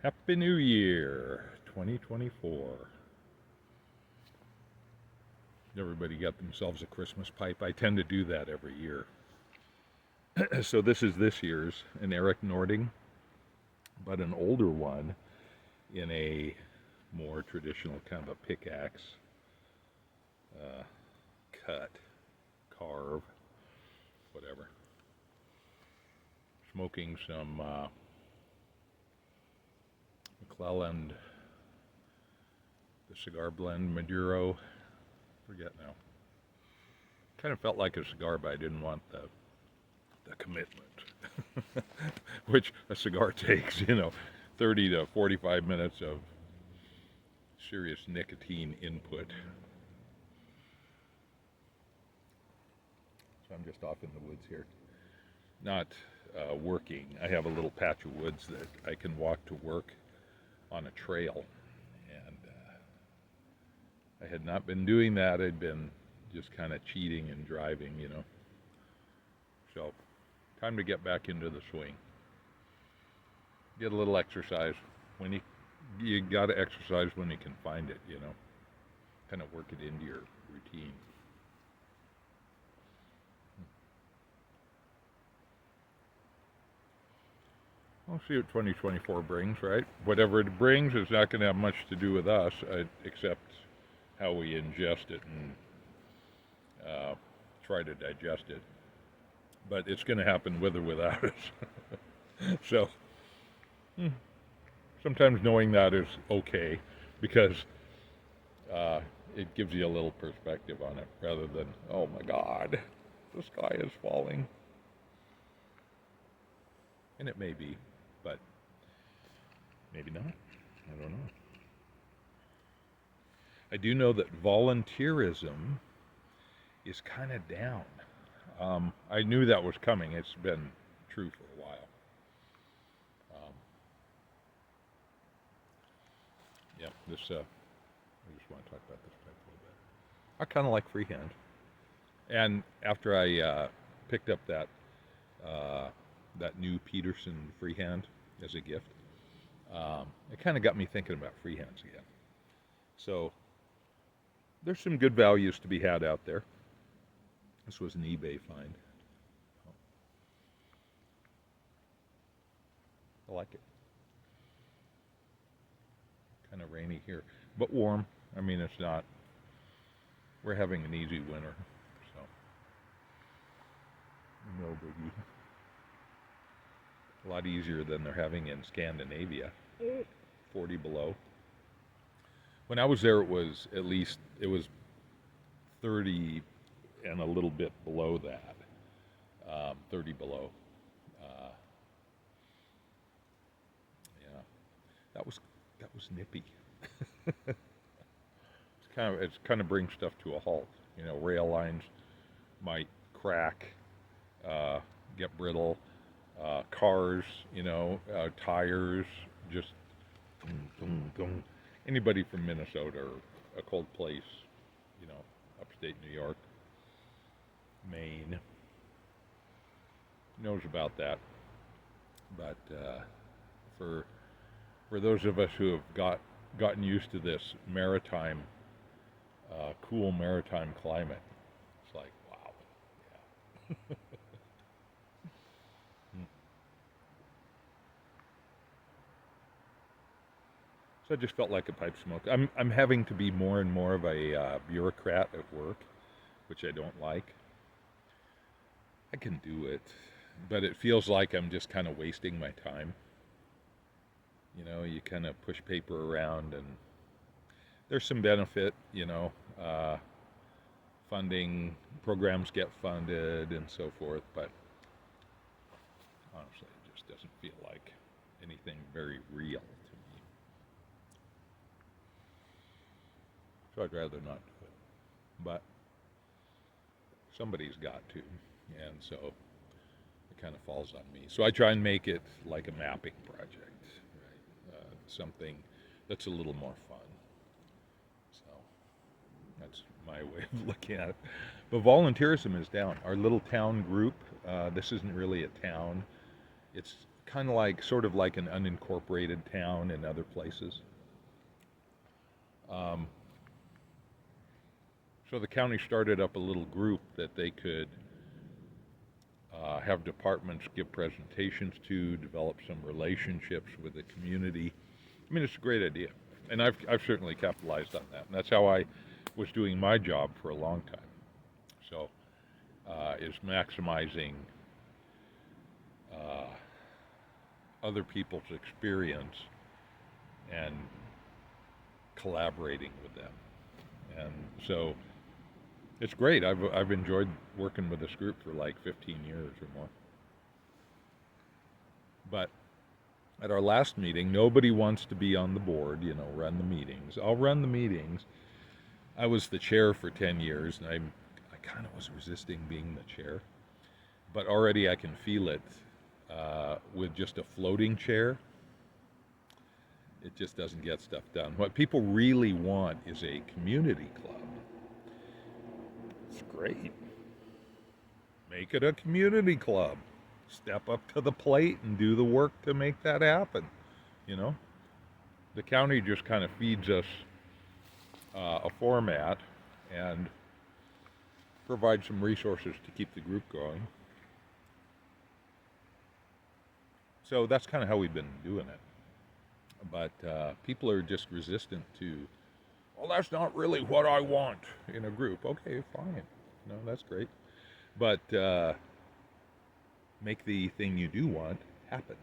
Happy New Year, 2024. Everybody got themselves a Christmas pipe. I tend to do that every year. So this is this year's, an Eric Nording, but an older one in a more traditional kind of a pickaxe, uh, cut, carve, whatever. Smoking some McLellan, the cigar blend Maduro. Forget now. Kind of felt like a cigar, but I didn't want the commitment, which a cigar takes. 30 to 45 minutes of serious nicotine input. So I'm just off in the woods here, not working. I have a little patch of woods that I can walk to work on a trail, and I had not been doing that. I'd been just kind of cheating and driving, So, time to get back into the swing. Get a little exercise. When you got to exercise when you can find it, Kind of work it into your routine. We'll see what 2024 brings, right? Whatever it brings is not going to have much to do with us, except how we ingest it and try to digest it. But it's going to happen with or without us. So, sometimes knowing that is okay, because it gives you a little perspective on it, rather than, oh my God, the sky is falling. And it may be, but maybe not. I don't know. I do know that volunteerism is kind of down. I knew that was coming. It's been true for a while. I just want to talk about this type a little bit. I kind of like freehand. And after I picked up that new Peterson freehand as a gift, it kind of got me thinking about freehands again. So there's some good values to be had out there. This was an eBay find. I like it. Kind of rainy here, but warm. I mean, it's not. We're having an easy winter, so no biggie. A lot easier than they're having in Scandinavia. 40 below. When I was there, it was 30 and a little bit below that. 30 below. Yeah, that was nippy. It's kind of brings stuff to a halt. Rail lines might crack, get brittle. Cars, tires, just anybody from Minnesota or a cold place, upstate New York, Maine, knows about that. But for those of us who have gotten used to this maritime, cool maritime climate, it's like, wow, yeah. So I just felt like a pipe smoke. I'm having to be more and more of a bureaucrat at work, which I don't like. I can do it, but it feels like I'm just kind of wasting my time. You kind of push paper around, and there's some benefit, funding, programs get funded and so forth, but honestly, it just doesn't feel like anything very real to me. So I'd rather not do it. But somebody's got to, and so it kind of falls on me. So I try and make it like a mapping project, right? Something that's a little more fun. So that's my way of looking at it. But volunteerism is down. Our little town group, this isn't really a town. It's kind of like, sort of like an unincorporated town in other places. Um, so the county started up a little group that they could have departments give presentations to, develop some relationships with the community. I mean, it's a great idea, and I've certainly capitalized on that, and that's how I was doing my job for a long time. So, is maximizing other people's experience and collaborating with them, and so it's great. I've enjoyed working with this group for like 15 years or more. But at our last meeting, nobody wants to be on the board, run the meetings. I'll run the meetings. I was the chair for 10 years, and I kind of was resisting being the chair. But already I can feel it with just a floating chair. It just doesn't get stuff done. What people really want is a community club. It's great. Make it a community club. Step up to the plate and do the work to make that happen. The county just kind of feeds us a format and provides some resources to keep the group going. So that's kind of how we've been doing it. But people are just resistant to, well, that's not really what I want in a group. Okay, fine. That's great. But make the thing you do want happen.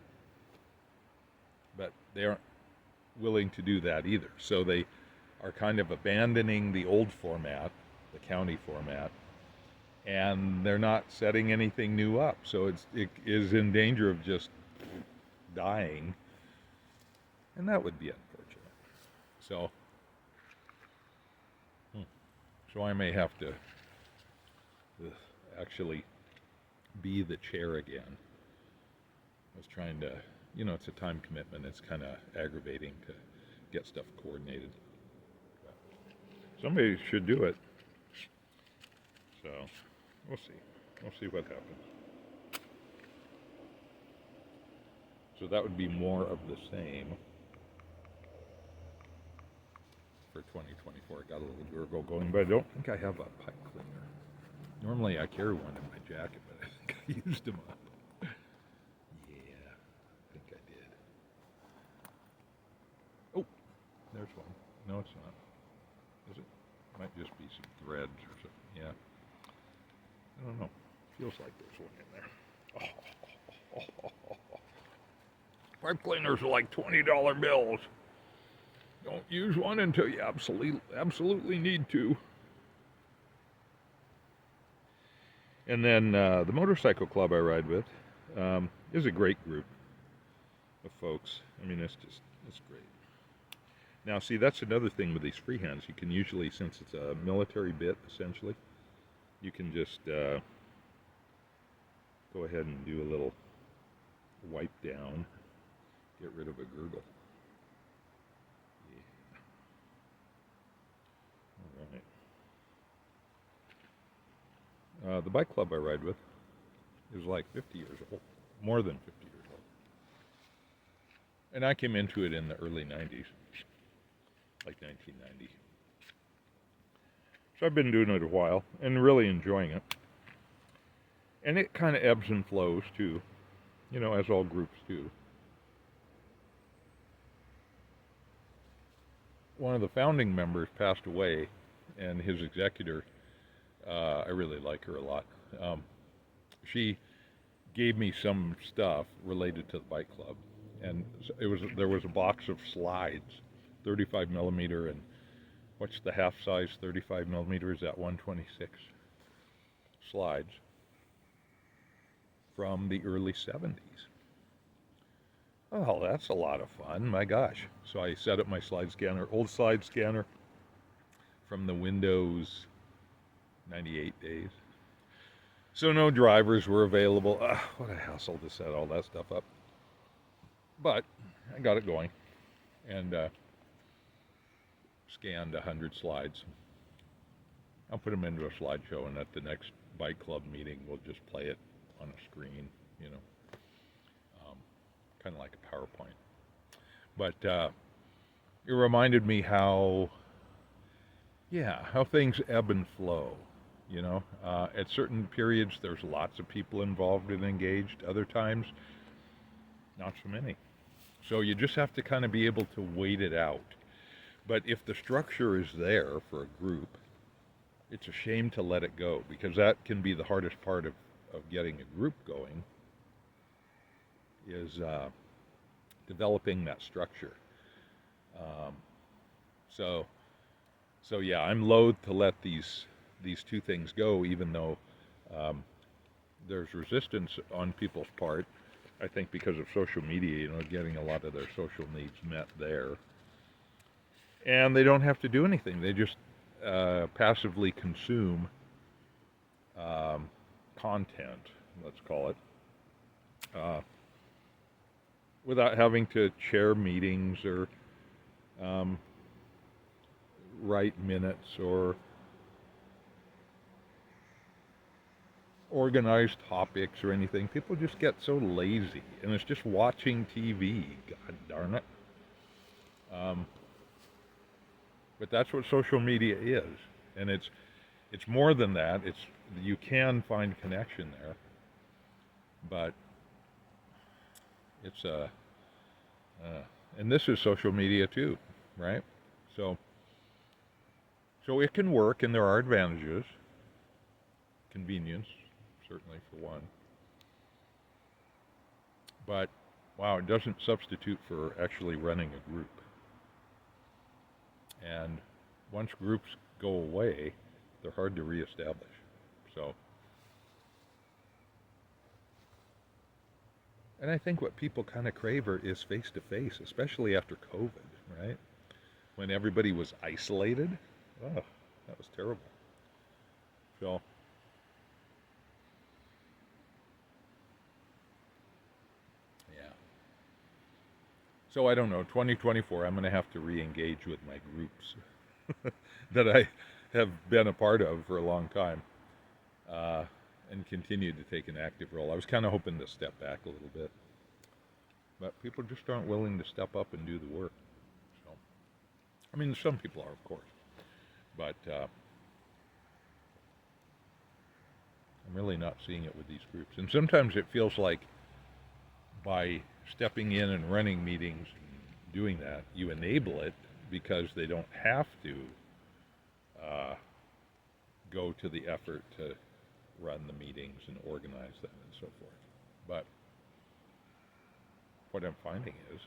But they aren't willing to do that either. So they are kind of abandoning the old format, the county format, and they're not setting anything new up. So it is in danger of just dying, and that would be unfortunate. So I may have to actually be the chair again. I was trying to, it's a time commitment. It's kind of aggravating to get stuff coordinated. But somebody should do it. So we'll see. We'll see what happens. So that would be more of the same for 2024. I got a little gurgle going, but I don't think I have a pipe cleaner. Normally I carry one in my jacket, but I think I used them up. Yeah, I think I did. Oh, there's one. No, it's not. Is it? Might just be some threads or something. Yeah. I don't know. Feels like there's one in there. Pipe cleaners are like $20 bills. Don't use one until you absolutely need to. And then the motorcycle club I ride with is a great group of folks. I mean, it's great. Now, see, that's another thing with these freehands. You can usually, since it's a military bit, essentially, you can just go ahead and do a little wipe down, get rid of a gurgle. Yeah. All right. The bike club I ride with is like 50 years old, more than 50 years old. And I came into it in the early 90s, like 1990. So I've been doing it a while and really enjoying it. And it kind of ebbs and flows too, as all groups do. One of the founding members passed away, and his executor, I really like her a lot. She gave me some stuff related to the bike club, and there was a box of slides, 35 millimeter, and what's the half size 35 millimeter? Is that 126 slides from the early 70s. Oh, that's a lot of fun, my gosh. So I set up my old slide scanner from the Windows 98 days. So no drivers were available. What a hassle to set all that stuff up. But I got it going and scanned 100 slides. I'll put them into a slideshow, and at the next bike club meeting, we'll just play it on a screen, kind of like a PowerPoint. But it reminded me how things ebb and flow. You know, at certain periods, there's lots of people involved and engaged. Other times, not so many. So you just have to kind of be able to wait it out. But if the structure is there for a group, it's a shame to let it go, because that can be the hardest part of getting a group going, is developing that structure. Um, so yeah, I'm loath to let these two things go, even though there's resistance on people's part. I think because of social media, you know, getting a lot of their social needs met there. And they don't have to do anything. They just passively consume content, let's call it, without having to chair meetings or write minutes or organize topics or anything. People just get so lazy, and it's just watching TV. God darn it. But that's what social media is, and it's more than that. You can find connection there, but it's and this is social media too, right? So it can work, and there are advantages. Convenience, certainly, for one. But wow, it doesn't substitute for actually running a group. And once groups go away, they're hard to reestablish. So, and I think what people kind of crave is face-to-face, especially after COVID, right? When everybody was isolated. Oh, that was terrible. So, yeah. So I don't know, 2024, I'm going to have to re-engage with my groups that I have been a part of for a long time, and continue to take an active role. I was kind of hoping to step back a little bit, but people just aren't willing to step up and do the work. So, I mean, some people are, of course, but I'm really not seeing it with these groups. And sometimes it feels like by stepping in and running meetings and doing that, you enable it, because they don't have to go to the effort to run the meetings and organize them and so forth. But what I'm finding is,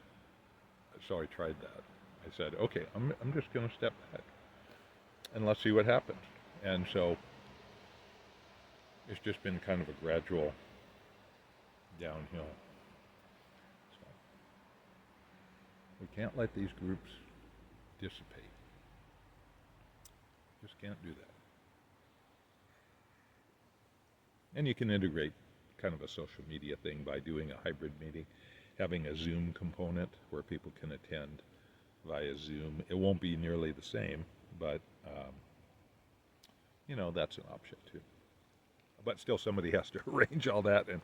so I tried that. I said, okay, I'm just going to step back and let's see what happens. And so it's just been kind of a gradual downhill. So we can't let these groups dissipate. Just can't do that. And you can integrate kind of a social media thing by doing a hybrid meeting, having a Zoom component where people can attend via Zoom. It won't be nearly the same, but you know, that's an option too. But still, somebody has to arrange all that and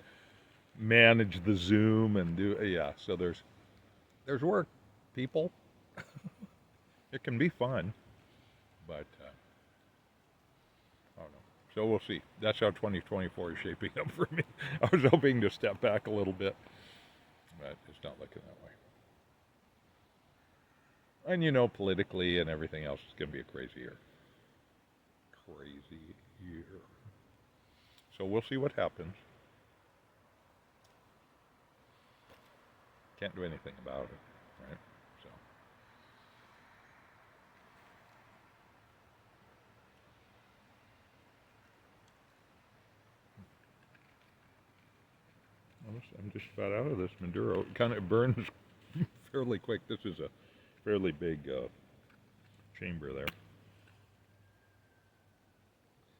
manage the Zoom and do, yeah. So there's work, people. It can be fun, but I don't know. So we'll see. That's how 2024 is shaping up for me. I was hoping to step back a little bit, but it's not looking that way. And you know, politically and everything else, it's going to be a crazy year. Crazy year. So we'll see what happens. Can't do anything about it, right? So. I'm just about out of this Maduro. It kind of burns fairly quick. This is a fairly big chamber there.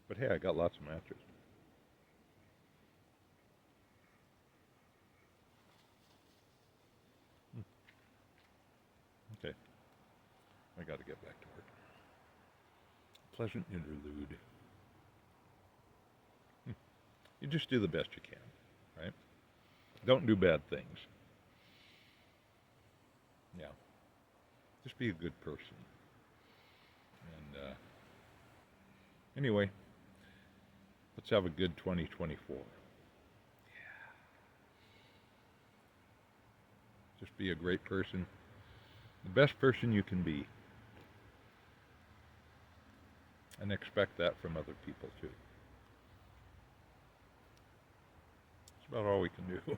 But hey, I got lots of matches. Okay. I got to get back to work. Pleasant interlude. You just do the best you can, right? Don't do bad things. Yeah. Just be a good person. And anyway, let's have a good 2024. Just be a great person. The best person you can be. And expect that from other people too. That's about all we can do.